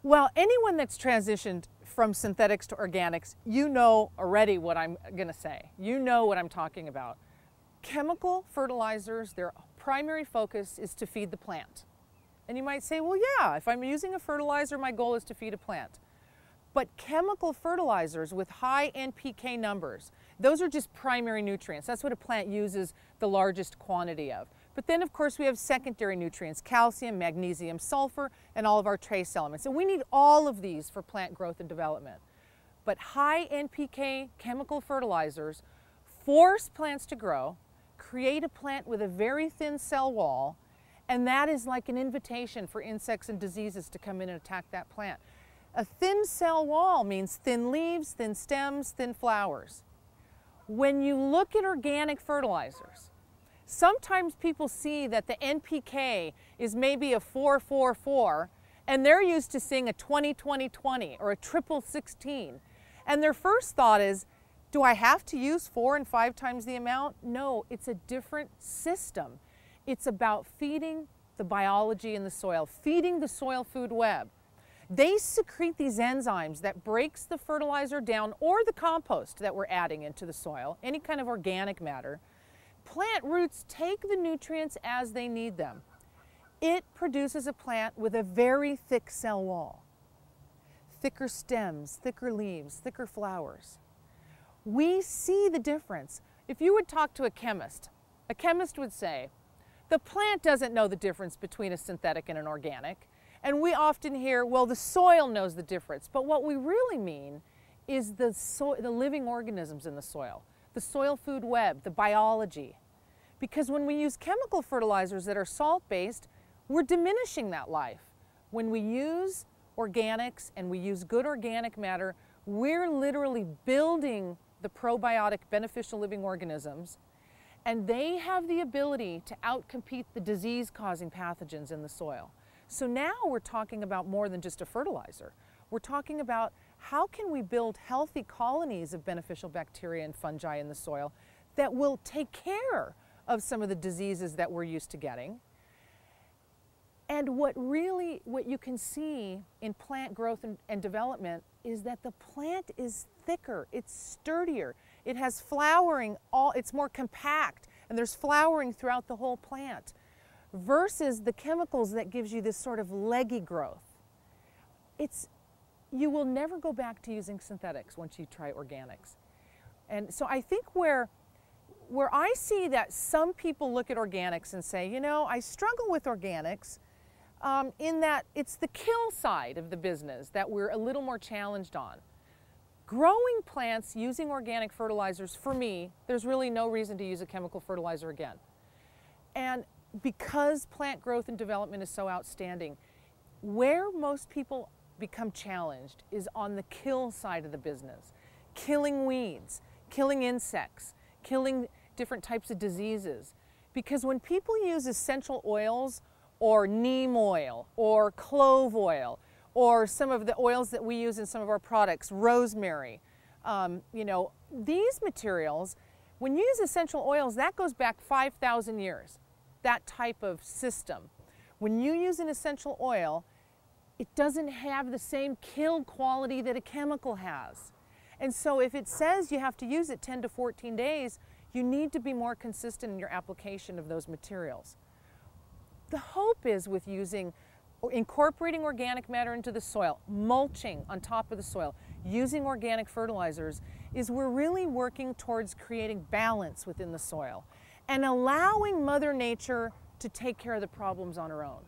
Well, anyone that's transitioned from synthetics to organics, you know already what I'm going to say. You know what I'm talking about. Chemical fertilizers, their primary focus is to feed the plant. And you might say, well, yeah, if I'm using a fertilizer, my goal is to feed a plant. But chemical fertilizers with high NPK numbers, those are just primary nutrients. That's what a plant uses the largest quantity of. But then, of course, we have secondary nutrients, calcium, magnesium, sulfur, and all of our trace elements. And we need all of these for plant growth and development. But high NPK chemical fertilizers force plants to grow, create a plant with a very thin cell wall, and that is like an invitation for insects and diseases to come in and attack that plant. A thin cell wall means thin leaves, thin stems, thin flowers. When you look at organic fertilizers, sometimes people see that the NPK is maybe a 4-4-4, and they're used to seeing a 20-20-20 or a 16-16. And their first thought is, do I have to use 4 and 5 times the amount? No, it's a different system. It's about feeding the biology in the soil, feeding the soil food web. They secrete these enzymes that breaks the fertilizer down or the compost that we're adding into the soil, any kind of organic matter. Plant roots take the nutrients as they need them. It produces a plant with a very thick cell wall, thicker stems, thicker leaves, thicker flowers. We see the difference. If you would talk to a chemist would say, the plant doesn't know the difference between a synthetic and an organic. And we often hear, well, the soil knows the difference. But what we really mean is the living organisms in the soil, the soil food web, the biology. Because when we use chemical fertilizers that are salt-based, we're diminishing that life. When we use organics and we use good organic matter, we're literally building the probiotic beneficial living organisms, and they have the ability to outcompete the disease-causing pathogens in the soil. So now we're talking about more than just a fertilizer. We're talking about how can we build healthy colonies of beneficial bacteria and fungi in the soil that will take care of some of the diseases that we're used to getting. And what you can see in plant growth and development is that the plant is thicker, it's sturdier, it has flowering, it's more compact, and there's flowering throughout the whole plant, versus the chemicals that gives you this sort of leggy growth. You will never go back to using synthetics once you try organics. And so I think where I see that some people look at organics and say, you know, I struggle with organics in that it's the kill side of the business that we're a little more challenged on. Growing plants using organic fertilizers, for me, there's really no reason to use a chemical fertilizer again. And because plant growth and development is so outstanding, where most people become challenged is on the kill side of the business. Killing weeds, killing insects, killing different types of diseases. Because when people use essential oils or neem oil or clove oil or some of the oils that we use in some of our products, rosemary, you know, these materials, when you use essential oils, that goes back 5,000 years, that type of system. When you use an essential oil, it doesn't have the same kill quality that a chemical has. And so if it says you have to use it 10 to 14 days, you need to be more consistent in your application of those materials. The hope is with incorporating organic matter into the soil, mulching on top of the soil, using organic fertilizers, is we're really working towards creating balance within the soil and allowing Mother Nature to take care of the problems on her own.